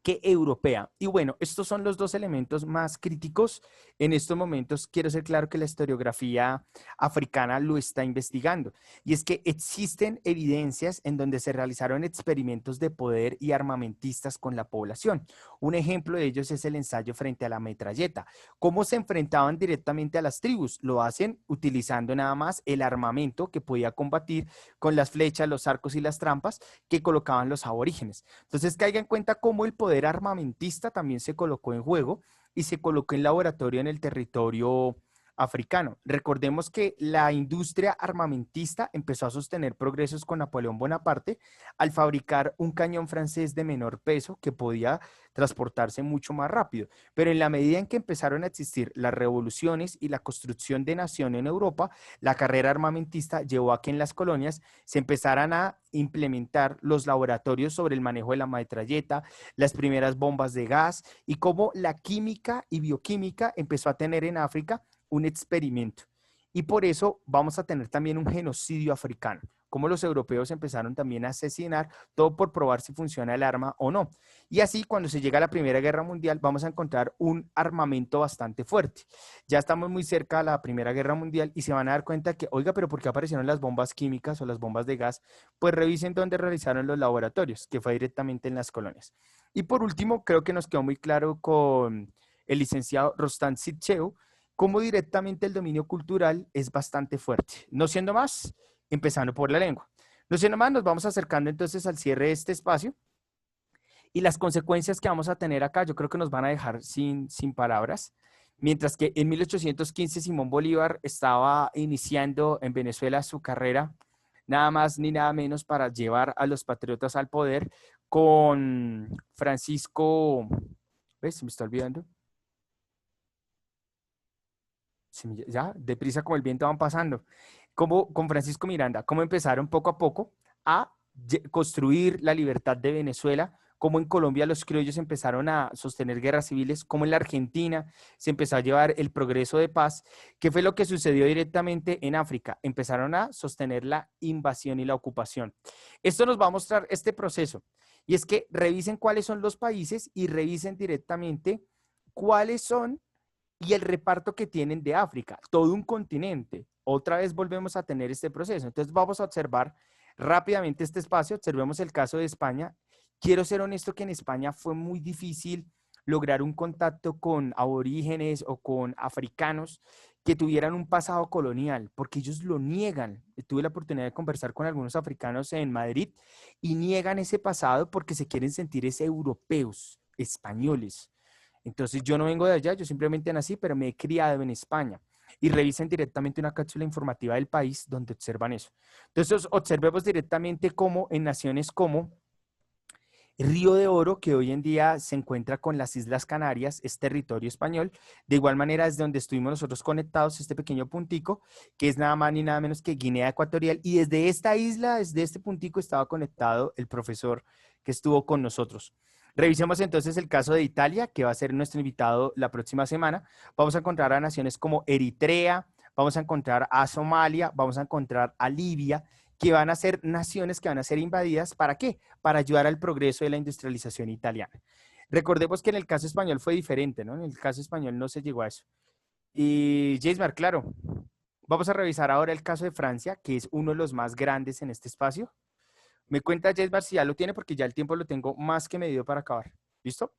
que europea. Y bueno, estos son los dos elementos más críticos. En estos momentos quiero ser claro que la historiografía africana lo está investigando. Y es que existen evidencias en donde se realizaron experimentos de poder y armamentistas con la población. Un ejemplo de ellos es el ensayo frente a la metralleta. ¿Cómo se enfrentaban directamente a las tribus? Lo hacen utilizando nada más el armamento que podía combatir con las flechas, los arcos y las trampas que colocaban los aborígenes. Entonces, caiga en cuenta cómo el poder armamentista también se colocó en juego y se colocó en laboratorio en el territorio africano. Recordemos que la industria armamentista empezó a sostener progresos con Napoleón Bonaparte al fabricar un cañón francés de menor peso que podía transportarse mucho más rápido. Pero en la medida en que empezaron a existir las revoluciones y la construcción de nación en Europa, la carrera armamentista llevó a que en las colonias se empezaran a implementar los laboratorios sobre el manejo de la metralleta, las primeras bombas de gas y cómo la química y bioquímica empezó a tener en África un experimento. Y por eso vamos a tener también un genocidio africano, como los europeos empezaron también a asesinar, todo por probar si funciona el arma o no. Y así, cuando se llega a la Primera Guerra Mundial, vamos a encontrar un armamento bastante fuerte. Ya estamos muy cerca de la Primera Guerra Mundial y se van a dar cuenta que, oiga, pero ¿por qué aparecieron las bombas químicas o las bombas de gas? Pues revisen dónde realizaron los laboratorios, que fue directamente en las colonias. Y por último, creo que nos quedó muy claro con el licenciado Rostan Sitcheu, cómo directamente el dominio cultural es bastante fuerte. No siendo más, empezando por la lengua. No siendo más, nos vamos acercando entonces al cierre de este espacio y las consecuencias que vamos a tener acá yo creo que nos van a dejar sin palabras. Mientras que en 1815 Simón Bolívar estaba iniciando en Venezuela su carrera, nada más ni nada menos para llevar a los patriotas al poder con Francisco, ¿ves? Se me está olvidando. Ya, deprisa como el viento van pasando, como con Francisco Miranda, cómo empezaron poco a poco a construir la libertad de Venezuela, cómo en Colombia los criollos empezaron a sostener guerras civiles, cómo en la Argentina se empezó a llevar el progreso de paz. ¿Qué fue lo que sucedió directamente en África? Empezaron a sostener la invasión y la ocupación. Esto nos va a mostrar este proceso, y es que revisen cuáles son los países y revisen directamente cuáles son y el reparto que tienen de África, todo un continente. Otra vez volvemos a tener este proceso. Entonces vamos a observar rápidamente este espacio, observemos el caso de España. Quiero ser honesto que en España fue muy difícil lograr un contacto con aborígenes o con africanos que tuvieran un pasado colonial, porque ellos lo niegan. Tuve la oportunidad de conversar con algunos africanos en Madrid y niegan ese pasado porque se quieren sentir europeos, españoles. Entonces yo no vengo de allá, yo simplemente nací, pero me he criado en España. Y revisen directamente una cápsula informativa del país donde observan eso. Entonces observemos directamente cómo en naciones como Río de Oro, que hoy en día se encuentra con las Islas Canarias, es territorio español. De igual manera, desde donde estuvimos nosotros conectados, este pequeño puntico, que es nada más ni nada menos que Guinea Ecuatorial. Y desde esta isla, desde este puntico, estaba conectado el profesor que estuvo con nosotros. Revisemos entonces el caso de Italia, que va a ser nuestro invitado la próxima semana. Vamos a encontrar a naciones como Eritrea, vamos a encontrar a Somalia, vamos a encontrar a Libia, que van a ser naciones que van a ser invadidas. ¿Para qué? Para ayudar al progreso de la industrialización italiana. Recordemos que en el caso español fue diferente, ¿no? En el caso español no se llegó a eso. Y Jaismar, claro, vamos a revisar ahora el caso de Francia, que es uno de los más grandes en este espacio. Me cuenta Jaismar si ya lo tiene, porque ya el tiempo lo tengo más que medido para acabar. ¿Listo?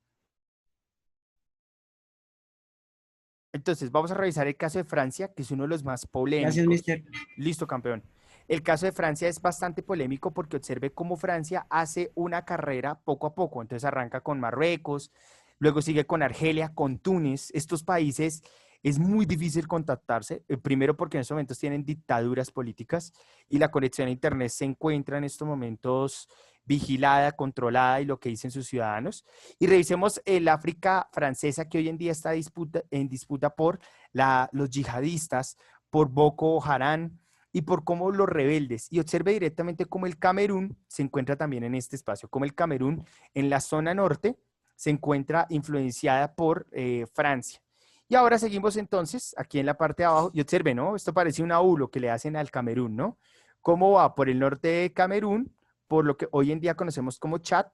Entonces, vamos a revisar el caso de Francia, que es uno de los más polémicos. Gracias, mister. Listo, campeón. El caso de Francia es bastante polémico porque observe cómo Francia hace una carrera poco a poco. Entonces arranca con Marruecos, luego sigue con Argelia, con Túnez. Estos países Es muy difícil contactarse, primero porque en estos momentos tienen dictaduras políticas y la conexión a Internet se encuentra en estos momentos vigilada, controlada y lo que dicen sus ciudadanos. Y revisemos el África francesa que hoy en día está en disputa por los yihadistas, por Boko Haram y por cómo los rebeldes. Y observe directamente cómo el Camerún se encuentra también en este espacio, como el Camerún en la zona norte se encuentra influenciada por Francia. Y ahora seguimos entonces aquí en la parte de abajo y observen, ¿no? Esto parece un U lo que le hacen al Camerún, ¿no? ¿Cómo va por el norte de Camerún, por lo que hoy en día conocemos como Chad?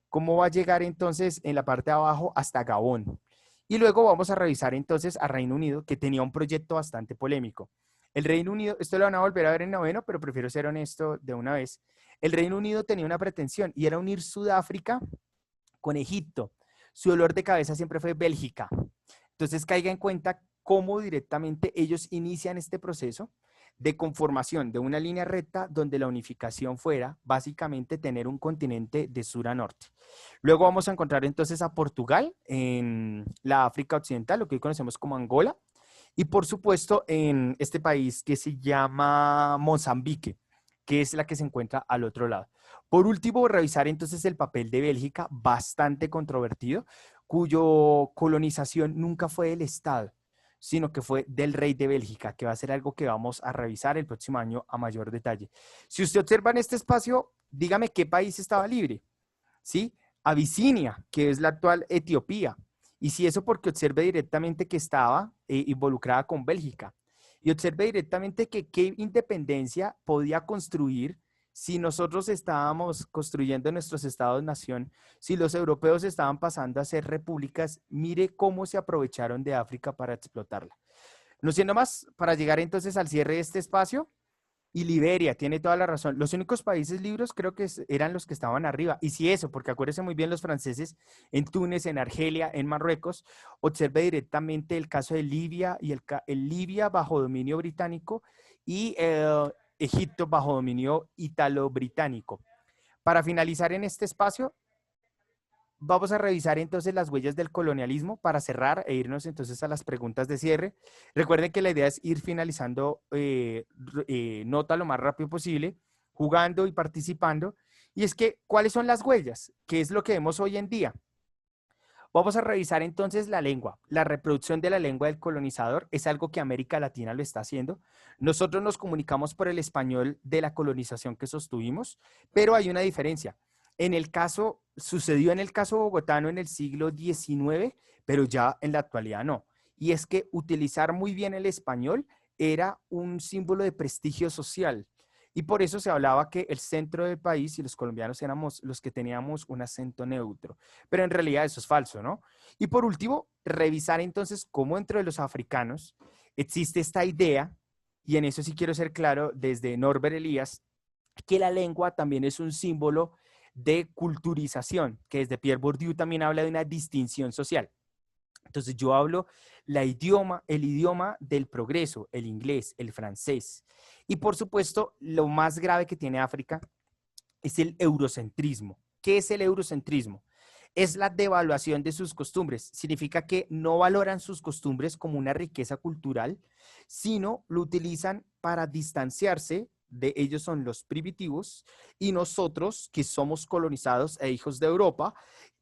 ¿Cómo va a llegar entonces en la parte de abajo hasta Gabón? Y luego vamos a revisar entonces a Reino Unido, que tenía un proyecto bastante polémico. El Reino Unido, esto lo van a volver a ver en noveno, pero prefiero ser honesto de una vez. El Reino Unido tenía una pretensión y era unir Sudáfrica con Egipto. Su dolor de cabeza siempre fue Bélgica. Entonces caiga en cuenta cómo directamente ellos inician este proceso de conformación de una línea recta donde la unificación fuera básicamente tener un continente de sur a norte. Luego vamos a encontrar entonces a Portugal en la África Occidental, lo que hoy conocemos como Angola, y por supuesto en este país que se llama Mozambique, que es la que se encuentra al otro lado. Por último, revisar entonces el papel de Bélgica, bastante controvertido, cuyo colonización nunca fue del Estado, sino que fue del rey de Bélgica, que va a ser algo que vamos a revisar el próximo año a mayor detalle. Si usted observa en este espacio, dígame qué país estaba libre, ¿sí? Abisinia, que es la actual Etiopía. Y si eso porque observe directamente que estaba involucrada con Bélgica. Y observe directamente que qué independencia podía construir si nosotros estábamos construyendo nuestros estados-nación, si los europeos estaban pasando a ser repúblicas, mire cómo se aprovecharon de África para explotarla. No siendo más, para llegar entonces al cierre de este espacio, y Liberia, tiene toda la razón. Los únicos países libres creo que eran los que estaban arriba. Y si eso, porque acuérdense muy bien los franceses en Túnez, en Argelia, en Marruecos, observe directamente el caso de Libia y el Libia bajo dominio británico y Egipto bajo dominio italo-británico. Para finalizar en este espacio, vamos a revisar entonces las huellas del colonialismo para cerrar e irnos entonces a las preguntas de cierre. Recuerden que la idea es ir finalizando nota lo más rápido posible, jugando y participando. Y es que, ¿cuáles son las huellas? ¿Qué es lo que vemos hoy en día? Vamos a revisar entonces la lengua. La reproducción de la lengua del colonizador es algo que América Latina lo está haciendo. Nosotros nos comunicamos por el español de la colonización que sostuvimos, pero hay una diferencia. Sucedió en el caso bogotano en el siglo XIX, pero ya en la actualidad no. Y es que utilizar muy bien el español era un símbolo de prestigio social. Y por eso se hablaba que el centro del país y los colombianos éramos los que teníamos un acento neutro. Pero en realidad eso es falso, ¿no? Y por último, revisar entonces cómo entre los africanos existe esta idea, y en eso sí quiero ser claro desde Norbert Elias, que la lengua también es un símbolo de culturización, que desde Pierre Bourdieu también habla de una distinción social. Entonces yo hablo el idioma del progreso, el inglés, el francés. Y por supuesto, lo más grave que tiene África es el eurocentrismo. ¿Qué es el eurocentrismo? Es la devaluación de sus costumbres. Significa que no valoran sus costumbres como una riqueza cultural, sino lo utilizan para distanciarse de ellos. Son los primitivos y nosotros, que somos colonizados e hijos de Europa,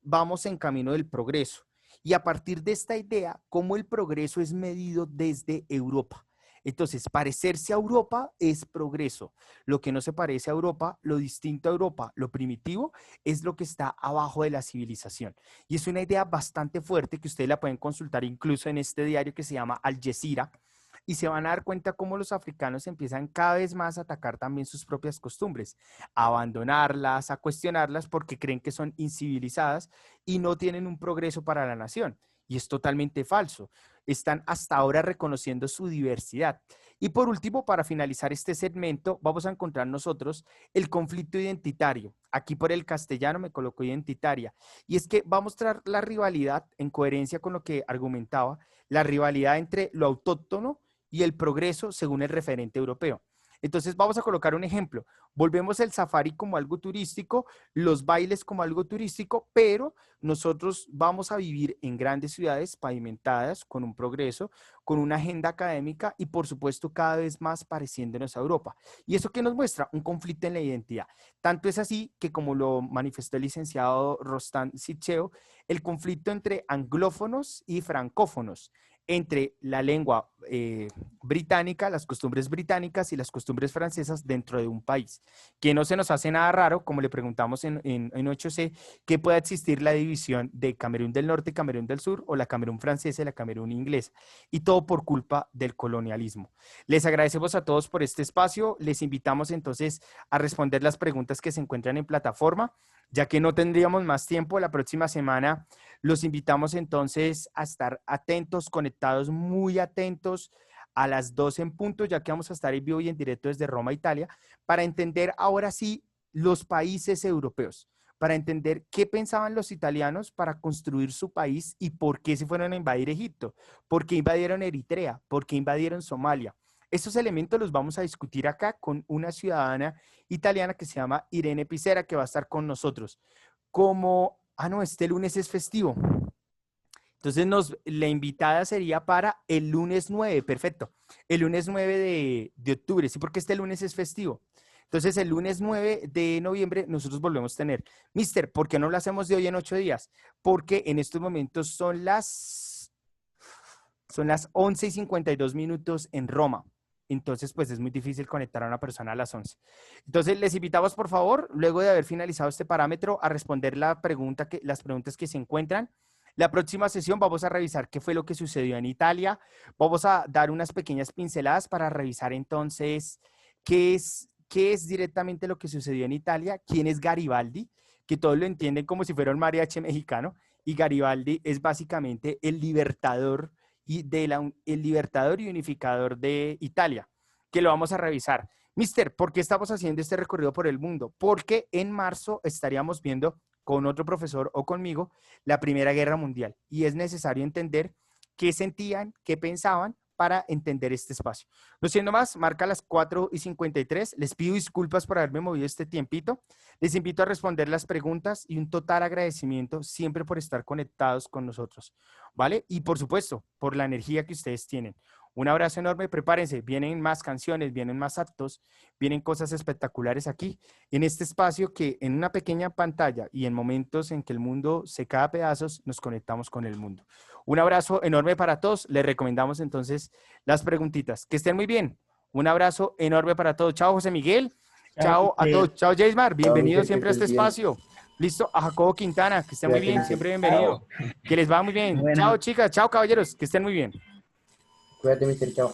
vamos en camino del progreso. Y a partir de esta idea, cómo el progreso es medido desde Europa. Entonces, parecerse a Europa es progreso. Lo que no se parece a Europa, lo distinto a Europa, lo primitivo, es lo que está abajo de la civilización. Y es una idea bastante fuerte que ustedes la pueden consultar incluso en este diario que se llama Al Jazeera, y se van a dar cuenta cómo los africanos empiezan cada vez más a atacar también sus propias costumbres, a abandonarlas, a cuestionarlas porque creen que son incivilizadas y no tienen un progreso para la nación. Y es totalmente falso. Están hasta ahora reconociendo su diversidad. Y por último, para finalizar este segmento, vamos a encontrar nosotros el conflicto identitario. Aquí por el castellano me coloco identitaria. Y es que va a mostrar la rivalidad, en coherencia con lo que argumentaba, la rivalidad entre lo autóctono y el progreso según el referente europeo. Entonces vamos a colocar un ejemplo. Volvemos el safari como algo turístico, los bailes como algo turístico, pero nosotros vamos a vivir en grandes ciudades pavimentadas, con un progreso, con una agenda académica y por supuesto cada vez más pareciéndonos a Europa. ¿Y eso qué nos muestra? Un conflicto en la identidad. Tanto es así que, como lo manifestó el licenciado Rostan Sicheo, el conflicto entre anglófonos y francófonos, entre la lengua británica, las costumbres británicas y las costumbres francesas dentro de un país, que no se nos hace nada raro, como le preguntamos en 8C, que pueda existir la división de Camerún del Norte y Camerún del Sur, o la Camerún francesa y la Camerún inglesa, y todo por culpa del colonialismo. Les agradecemos a todos por este espacio, les invitamos entonces a responder las preguntas que se encuentran en plataforma, ya que no tendríamos más tiempo. La próxima semana los invitamos entonces a estar atentos, conectados, muy atentos a las 12 en punto, ya que vamos a estar en vivo y en directo desde Roma, Italia, para entender ahora sí los países europeos, para entender qué pensaban los italianos para construir su país y por qué se fueron a invadir Egipto, por qué invadieron Eritrea, por qué invadieron Somalia. Estos elementos los vamos a discutir acá con una ciudadana italiana que se llama Irene Picera, que va a estar con nosotros. No, este lunes es festivo. Entonces la invitada sería para el lunes 9, perfecto. El lunes 9 de octubre, sí, porque este lunes es festivo. Entonces el lunes 9 de noviembre nosotros volvemos a tener. Mister, ¿por qué no lo hacemos de hoy en 8 días? Porque en estos momentos son las 11:52 en Roma. Entonces, pues es muy difícil conectar a una persona a las 11. Entonces, les invitamos, por favor, luego de haber finalizado este parámetro, a responder las preguntas que se encuentran. La próxima sesión vamos a revisar qué fue lo que sucedió en Italia. Vamos a dar unas pequeñas pinceladas para revisar entonces qué es directamente lo que sucedió en Italia, quién es Garibaldi, que todos lo entienden como si fuera un mariachi mexicano, y Garibaldi es básicamente el libertador el libertador y unificador de Italia, que lo vamos a revisar. Mister, ¿por qué estamos haciendo este recorrido por el mundo? Porque en marzo estaríamos viendo con otro profesor o conmigo la Primera Guerra Mundial, y es necesario entender qué sentían, qué pensaban, para entender este espacio. No siendo más, marca las 4:53. Les pido disculpas por haberme movido este tiempito. Les invito a responder las preguntas y un total agradecimiento siempre por estar conectados con nosotros, ¿vale? Y por supuesto, por la energía que ustedes tienen. Un abrazo enorme, prepárense, vienen más canciones, vienen más actos, vienen cosas espectaculares aquí, en este espacio que en una pequeña pantalla y en momentos en que el mundo se cae a pedazos, nos conectamos con el mundo. Un abrazo enorme para todos, les recomendamos entonces las preguntitas. Que estén muy bien, un abrazo enorme para todos. Chao, José Miguel, chao a todos, chao, Jaismar, bienvenido siempre a este espacio. Listo, a Jacobo Quintana, que estén muy bien, siempre bienvenido. Que les va muy bien. Chao, chicas, chao, caballeros, que estén muy bien. Cuídate, mister, chao.